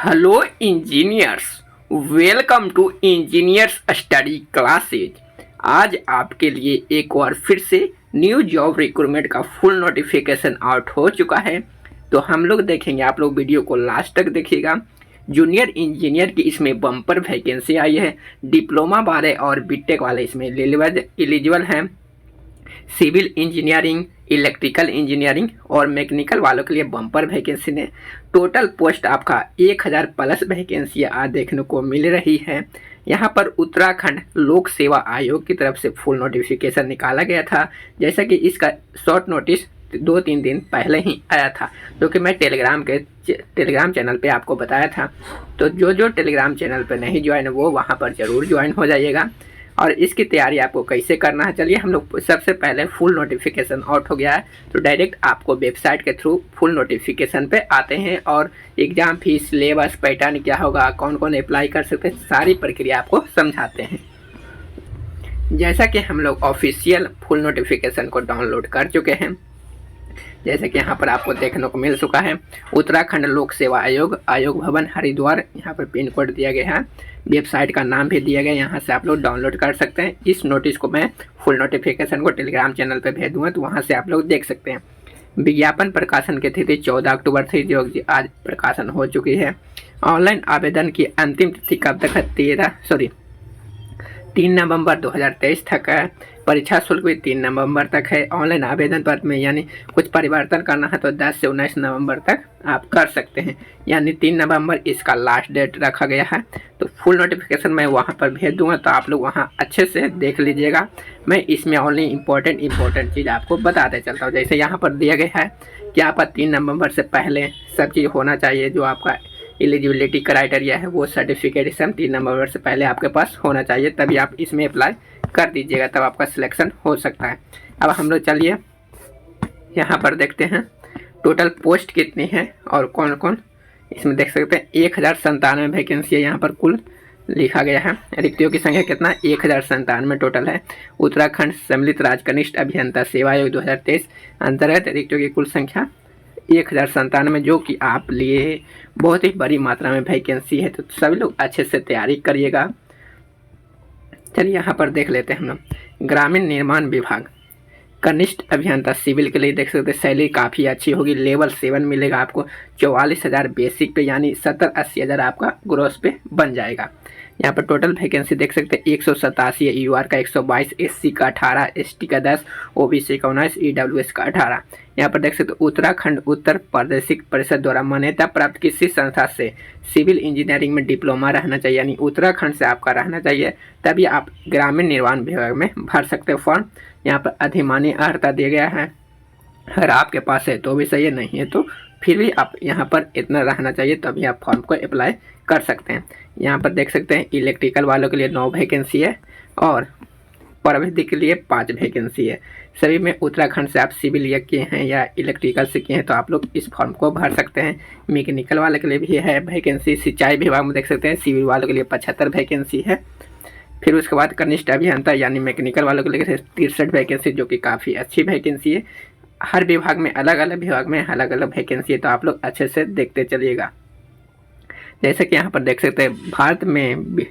Hello engineers, welcome to engineers study classes. आज आपके लिए एक बार फिर से न्यू जॉब रिक्रूटमेंट का फुल नोटिफिकेशन आउट हो चुका है। तो हम लोग देखेंगे, आप लोग वीडियो को लास्ट तक देखिएगा। जूनियर इंजीनियर की इसमें बम्पर वैकेंसी आई है। डिप्लोमा वाले और बीटेक वाले इसमें एलिजिबल हैं। सिविल इंजीनियरिंग, इलेक्ट्रिकल इंजीनियरिंग और मैकेनिकल वालों के लिए बम्पर वैकेंसी ने टोटल पोस्ट आपका 1000 प्लस वैकेंसी आज देखने को मिल रही है। यहाँ पर उत्तराखंड लोक सेवा आयोग की तरफ से फुल नोटिफिकेशन निकाला गया था। जैसा कि इसका शॉर्ट नोटिस 2-3 दिन पहले ही आया था, जो कि मैं टेलीग्राम चैनल पे आपको बताया था। तो जो टेलीग्राम चैनल पे नहीं ज्वाइन वो वहाँ पर ज़रूर ज्वाइन हो जाइएगा। और इसकी तैयारी आपको कैसे करना है, चलिए हम लोग सबसे पहले फुल नोटिफिकेशन आउट हो गया है तो डायरेक्ट आपको वेबसाइट के थ्रू फुल नोटिफिकेशन पे आते हैं और एग्ज़ाम फीस, सिलेबस, पैटर्न क्या होगा, कौन कौन अप्लाई कर सकते हैं, सारी प्रक्रिया आपको समझाते हैं। जैसा कि हम लोग ऑफिशियल फुल नोटिफिकेशन को डाउनलोड कर चुके हैं, जैसे कि यहाँ पर आपको देखने को मिल चुका है उत्तराखंड लोक सेवा आयोग, आयोग भवन हरिद्वार। यहाँ पर पिन कोड दिया गया है, वेबसाइट का नाम भी दिया गया है, यहाँ से आप लोग डाउनलोड कर सकते हैं। इस नोटिस को मैं फुल नोटिफिकेशन को टेलीग्राम चैनल पर भेज दूँगा, तो वहाँ से आप लोग देख सकते हैं। विज्ञापन प्रकाशन की तिथि 14 अक्टूबर थी, जो आज प्रकाशन हो चुकी है। ऑनलाइन आवेदन की अंतिम तिथि कब तक है? 3 नवंबर 2023 तक है। परीक्षा शुल्क भी 3 नवंबर तक है। ऑनलाइन आवेदन पर में यानी कुछ परिवर्तन करना है तो 10 से 19 नवंबर तक आप कर सकते हैं, यानी 3 नवंबर इसका लास्ट डेट रखा गया है। तो फुल नोटिफिकेशन मैं वहां पर भेज दूंगा, तो आप लोग वहां अच्छे से देख लीजिएगा। मैं इसमें ओनली इम्पोर्टेंट चीज़ आपको बताते चलता हूँ। जैसे यहाँ पर दिया गया है कि आपका 3 नवंबर से पहले सब चीज़ होना चाहिए। जो आपका एलिजिबिलिटी क्राइटेरिया है वो सर्टिफिकेशन 3 नवंबर से पहले आपके पास होना चाहिए, तभी आप इसमें अप्लाई कर दीजिएगा, तब आपका सिलेक्शन हो सकता है। अब हम लोग चलिए यहाँ पर देखते हैं टोटल पोस्ट कितनी है और कौन कौन इसमें देख सकते हैं। 1097 वैकेंसी है यहाँ पर कुल लिखा गया है। रिक्तियों की संख्या कितना? 1097 टोटल है। उत्तराखंड सम्मिलित राज्य कनिष्ठ अभियंता सेवा आयोग 2023 अंतर्गत रिक्तियों की कुल संख्या 1097, जो कि आप लिए बहुत ही बड़ी मात्रा में वैकेंसी है। तो सभी लोग अच्छे से तैयारी करिएगा। चलिए यहाँ पर देख लेते हैं हम लोग। ग्रामीण निर्माण विभाग कनिष्ठ अभियंता सिविल के लिए देख सकते हैं सैलरी काफ़ी अच्छी होगी। लेवल 7 मिलेगा आपको 44,000 बेसिक पे, यानी 70-80 हज़ार आपका ग्रोस पे बन जाएगा। यहाँ पर टोटल वैकेंसी देख सकते हैं 187 है। यूआर का 122, एससी का 18, एसटी का 10, ओबीसी का 19, ईडब्ल्यूएस का 18। यहाँ पर देख सकते हैं उत्तराखंड उत्तर प्रदेशिक परिषद द्वारा मान्यता प्राप्त किसी संस्था से सिविल इंजीनियरिंग में डिप्लोमा रहना चाहिए, यानी उत्तराखंड से आपका रहना चाहिए, तभी आप ग्रामीण निर्माण विभाग में भर सकते हो फॉर्म। यहाँ पर अधिमान्य अर्हता दिया गया है। अगर आपके पास है तो भी सही है, नहीं है तो फिर भी आप यहाँ पर इतना रहना चाहिए, तभी आप फॉर्म को अप्लाई कर सकते हैं। यहाँ पर देख सकते हैं इलेक्ट्रिकल वालों के लिए 9 वैकेंसी है और प्रविधि के लिए 5 वैकेंसी है। सभी में उत्तराखंड से आप सिविल या किए हैं या इलेक्ट्रिकल से किए हैं तो आप लोग इस फॉर्म को भर सकते हैं। मैकेनिकल वाले के लिए भी है वैकेंसी। सिंचाई विभाग में देख सकते हैं सिविल वालों के लिए 75 वैकेंसी है। फिर उसके बाद कनिष्ठ अभियंता यानी मैकेनिकल वालों के लिए 63 वैकेंसी, जो कि काफ़ी अच्छी वैकेंसी है। हर विभाग में अलग अलग वैकेंसी है, तो आप लोग अच्छे से देखते चलिएगा। जैसे कि यहाँ पर देख सकते हैं भारत में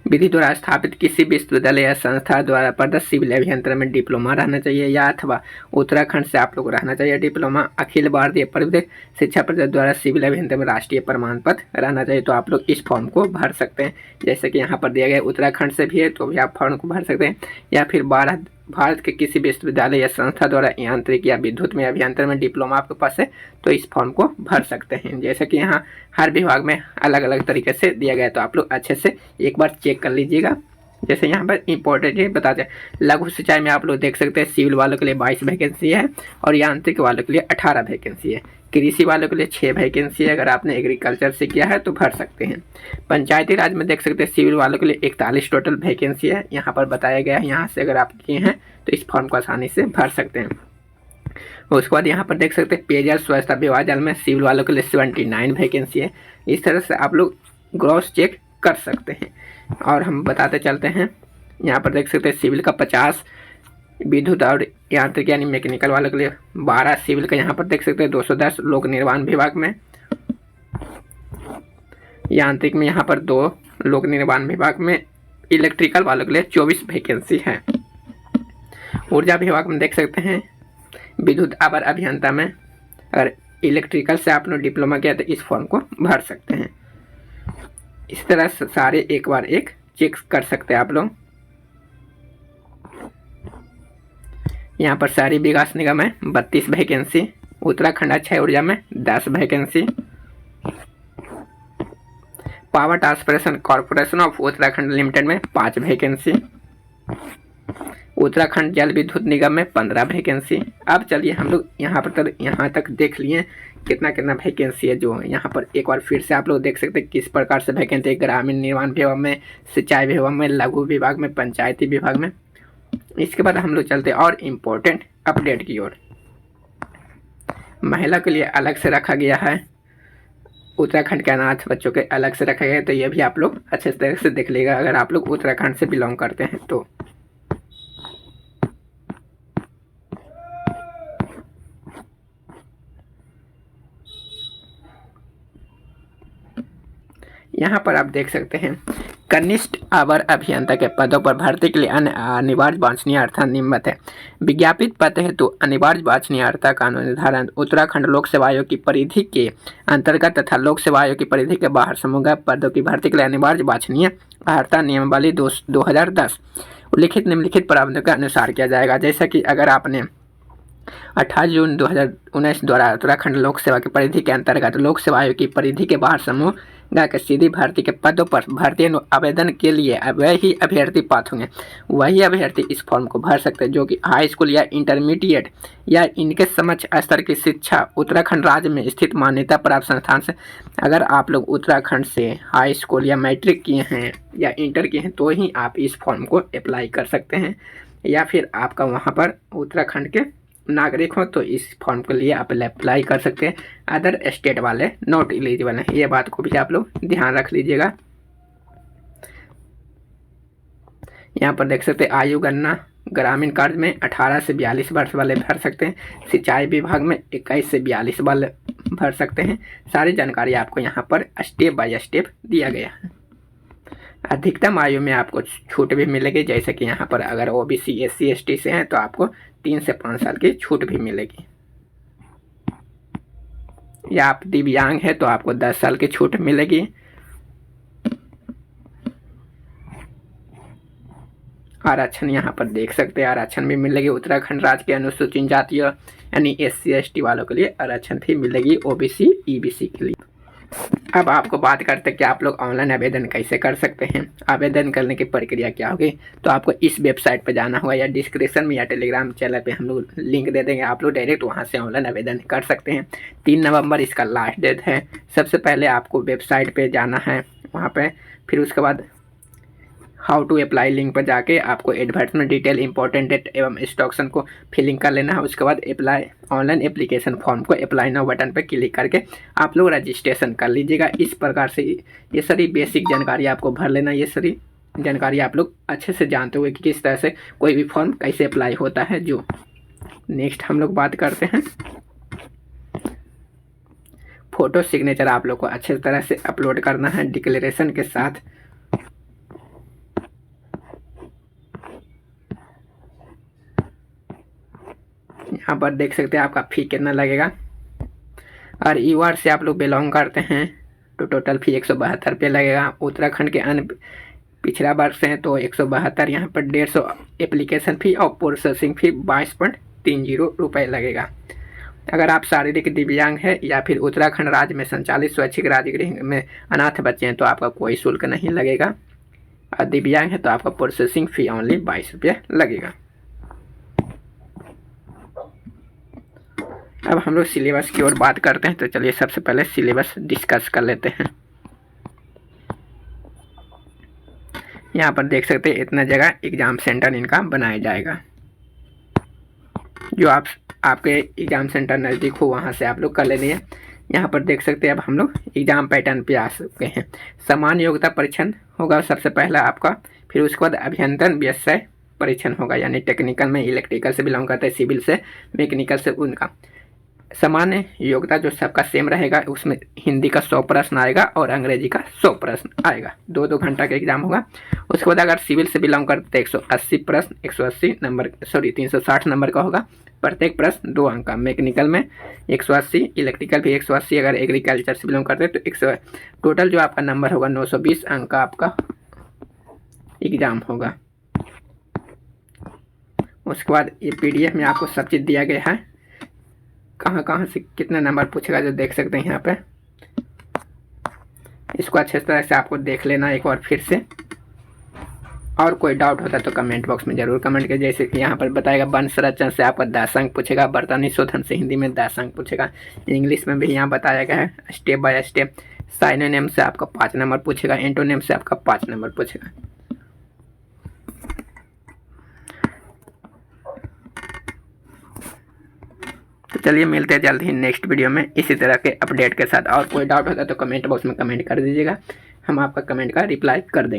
विधि द्वारा स्थापित किसी विश्वविद्यालय या संस्था द्वारा प्रदत्त सिविल अभियंत्रण में डिप्लोमा रहना चाहिए, या अथवा उत्तराखंड से आप लोग रहना चाहिए डिप्लोमा। अखिल भारतीय परिवृत्त शिक्षा परिषद द्वारा सिविल अभियंत्रण में राष्ट्रीय प्रमाण पत्र रहना चाहिए, तो आप लोग इस फॉर्म को भर सकते हैं। जैसे कि यहाँ पर दिया गया उत्तराखंड से भी है तो भी आप फॉर्म को भर सकते हैं, या फिर भारत के किसी विश्वविद्यालय या संस्था द्वारा यांत्रिक या विद्युत में अभियंत्रण में डिप्लोमा आपके पास है तो इस फॉर्म को भर सकते हैं। जैसे कि यहाँ हर विभाग में अलग अलग तरीके से दिया गया है, तो आप लोग अच्छे से एक बार चेक कर लीजिएगा। जैसे यहाँ पर इंपॉर्टेंट है बताते हैं, लघु सिंचाई में आप लोग देख सकते हैं सिविल वालों के लिए 22 वैकेंसी है और यांत्रिक वालों के लिए 18 वैकेंसी है। कृषि वालों के लिए 6 वैकेंसी है, अगर आपने एग्रीकल्चर से किया है तो भर सकते हैं। पंचायती राज में देख सकते हैं सिविल वालों के लिए 41 टोटल वैकेंसी है, यहाँ पर बताया गया है। यहाँ से अगर आप किए हैं तो इस फॉर्म को आसानी से भर सकते हैं। उसके बाद यहाँ पर देख सकते हैं पेयजल स्वच्छता विभाग जल में सिविल वालों के लिए 79 वैकेंसी है। इस तरह से आप लोग ग्रॉस चेक कर सकते हैं। और हम बताते चलते हैं, यहाँ पर देख सकते हैं सिविल का 50, विद्युत और यांत्रिक यानी मैकेनिकल वालों के लिए 12, सिविल का यहाँ पर देख सकते हैं 210, लोक निर्माण विभाग में यांत्रिक में यहाँ पर 2, लोक निर्माण विभाग में इलेक्ट्रिकल वालों के लिए 24 वैकेंसी है। ऊर्जा विभाग में देख सकते हैं विद्युत आवर अभियंता में अगर इलेक्ट्रिकल से आपने डिप्लोमा किया तो इस फॉर्म को भर सकते हैं। इस तरह से सारे एक बार एक चेक कर सकते हैं आप लोग। यहाँ पर शहरी विकास निगम में 32 वैकेंसी, उत्तराखंड अक्षय ऊर्जा में 10 vacancy, power transmission corporation of Uttarakhand limited में 5 वैकेंसी, उत्तराखंड जल विद्युत निगम में 15 वैकेंसी। अब चलिए हम लोग यहाँ तक देख लिए कितना कितना वैकेंसी है। जो यहाँ पर एक बार फिर से आप लोग देख सकते हैं किस प्रकार से वैकेंसी है। ग्रामीण निर्माण विभाग में, सिंचाई विभाग में, लघु विभाग में, पंचायती विभाग में। इसके बाद हम लोग चलते हैं और इम्पोर्टेंट अपडेट की ओर। महिला के लिए अलग से रखा गया है, उत्तराखंड के अनाथ बच्चों के अलग से रखा गया है, तो ये भी आप लोग अच्छे तरह से देख लीजिएगा अगर आप लोग उत्तराखंड से बिलोंग करते हैं तो। यहाँ पर आप देख सकते हैं कनिष्ठ अवर अभियंता के पदों पर भर्ती के लिए अनिवार्य वांछनीय अर्हता निम्नलिखित है। विज्ञापित पद हेतु अनिवार्य वांछनीय अर्हता का निर्धारण उत्तराखंड लोक सेवा आयोग की परिधि के अंतर्गत तथा लोक सेवा आयोग की परिधि के बाहर समूह पदों की भर्ती के लिए अनिवार्य वांछनीय अर्हता नियमावली 2010 उल्लिखित निम्नलिखित प्रावधानों के अनुसार किया जाएगा। जैसा कि अगर आपने 28 जून 2019 द्वारा उत्तराखंड लोक सेवा की परिधि के अंतर्गत लोक सेवा आयोग की परिधि के बाहर समूह के सीधी भर्ती के पदों पर भर्ती आवेदन के लिए वही अभ्यर्थी पात्र होंगे, वही अभ्यर्थी इस फॉर्म को भर सकते हैं जो कि हाई स्कूल या इंटरमीडिएट या इनके समक्ष स्तर की शिक्षा उत्तराखंड राज्य में स्थित मान्यता प्राप्त संस्थान से। अगर आप लोग उत्तराखंड से हाई स्कूल या मैट्रिक किए हैं या इंटर किए हैं तो ही आप इस फॉर्म को अप्लाई कर सकते हैं, या फिर आपका वहाँ पर उत्तराखंड के नागरिक हो तो इस फॉर्म के लिए आप अप्लाई कर सकते हैं। अदर स्टेट वाले नॉट एलिजिबल हैं, ये बात को भी आप लोग ध्यान रख लीजिएगा। यहाँ पर देख सकते हैं आयु गणना ग्रामीण कार्य में 18 से 42 वर्ष वाले भर सकते हैं, सिंचाई विभाग में 21 से 42 वाले भर सकते हैं। सारी जानकारी आपको यहाँ पर स्टेप बाय स्टेप दिया गया है। अधिकतम आयु में आपको छूट भी मिलेगी, जैसे कि यहाँ पर अगर ओबीसी SC ST से हैं तो आपको 3 से 5 साल की छूट भी मिलेगी, या आप दिव्यांग है तो आपको 10 साल की छूट मिलेगी। आरक्षण यहाँ पर देख सकते हैं आरक्षण भी मिलेगी उत्तराखंड राज्य के अनुसूचित जातियों यानी SC ST वालों के लिए आरक्षण भी मिलेगी, OBC EBC के लिए। अब आपको बात करते हैं कि आप लोग ऑनलाइन आवेदन कैसे कर सकते हैं। आवेदन करने की प्रक्रिया क्या होगी, तो आपको इस वेबसाइट पर जाना होगा या डिस्क्रिप्शन में या टेलीग्राम चैनल पे हम लोग लिंक दे देंगे, आप लोग डायरेक्ट वहां से ऑनलाइन आवेदन कर सकते हैं। 3 नवंबर इसका लास्ट डेट है। सबसे पहले आपको वेबसाइट पर जाना है, वहाँ पर फिर उसके बाद हाउ टू अप्लाई लिंक पर जाके आपको एडवर्टाइजमेंट डिटेल इंपॉर्टेंट डेट एवं इंस्ट्रक्शन को फिलिंग कर लेना है। उसके बाद अप्लाई ऑनलाइन एप्लीकेशन फॉर्म को अप्लाई नाउ बटन पर क्लिक करके आप लोग रजिस्ट्रेशन कर लीजिएगा। इस प्रकार से ये सारी बेसिक जानकारी आपको भर लेना, ये सारी जानकारी आप लोग अच्छे से जानते हुए कि किस तरह से कोई भी फॉर्म कैसे अप्लाई होता है। जो नेक्स्ट हम लोग बात करते हैं, फ़ोटो सिग्नेचर आप लोग को अच्छे तरह से अपलोड करना है डिक्लेरेशन के साथ। यहाँ पर देख सकते हैं आपका फ़ी कितना लगेगा, और यूआर से आप लोग बिलोंग करते हैं तो टोटल फ़ी 172 रुपये लगेगा। उत्तराखंड के अन्य पिछड़ा वर्ग से हैं तो 172, यहाँ पर 150 एप्लीकेशन फ़ी और प्रोसेसिंग फ़ी 22.30 रुपये लगेगा। अगर आप शारीरिक दिव्यांग है या फिर उत्तराखंड राज्य में संचालित स्वैच्छिक राजगृह में अनाथ बच्चे हैं तो आपका कोई शुल्क नहीं लगेगा, और दिव्यांग है तो आपका प्रोसेसिंग फ़ी ओनली 22 रुपये लगेगा। अब हम लोग सिलेबस की ओर बात करते हैं, तो चलिए सबसे पहले सिलेबस डिस्कस कर लेते हैं। यहाँ पर देख सकते हैं इतना जगह एग्ज़ाम सेंटर इनका बनाया जाएगा। जो आपके एग्ज़ाम सेंटर नज़दीक हो वहाँ से आप लोग कर लेंगे। यहाँ पर देख सकते हैं अब हम लोग एग्ज़ाम पैटर्न पे आ चुके हैं। सामान्य योग्यता परीक्षण होगा सबसे पहला आपका, फिर उसके बाद अभियंत्रण व्यवसाय परीक्षण होगा, यानी टेक्निकल में इलेक्ट्रिकल से बिलोंग करते हैं, सिविल से, मैकेनिकल से उनका। सामान्य योग्यता जो सबका सेम रहेगा, उसमें हिंदी का 100 प्रश्न आएगा और अंग्रेजी का 100 प्रश्न आएगा। 2-2 घंटा का एग्जाम होगा। उसके बाद अगर सिविल से बिलोंग करते 180 प्रश्न 180 नंबर 360 नंबर का होगा। प्रत्येक प्रश्न 2 अंक का। मैकेनिकल में 180, इलेक्ट्रिकल भी 180, अगर एग्रीकल्चर से बिलोंग करते तो 100। टोटल जो आपका नंबर होगा 920 अंक का आपका एग्जाम होगा। उसके बाद ये PDF में आपको सब चीज़ दिया गया है, कहाँ से कितने नंबर पूछेगा जो देख सकते हैं यहाँ पे। इसको अच्छे तरह से आपको देख लेना एक बार फिर से। और कोई डाउट होता है तो कमेंट बॉक्स में ज़रूर कमेंट करिए। जैसे कि यहाँ पर बताएगा वर्ण संरचना से आपका 10 अंक पूछेगा, बर्तनी शोधन से हिंदी में 10 अंक पूछेगा। इंग्लिश में भी यहाँ बताया गया है स्टेप बाय स्टेप। साइनोनिम से आपका 5 नंबर पूछेगा, एंटोनिम से आपका 5 नंबर पूछेगा। तो चलिए मिलते हैं जल्द ही नेक्स्ट वीडियो में इसी तरह के अपडेट के साथ। और कोई डाउट होता है तो कमेंट बॉक्स में कमेंट कर दीजिएगा, हम आपका कमेंट का रिप्लाई कर देंगे।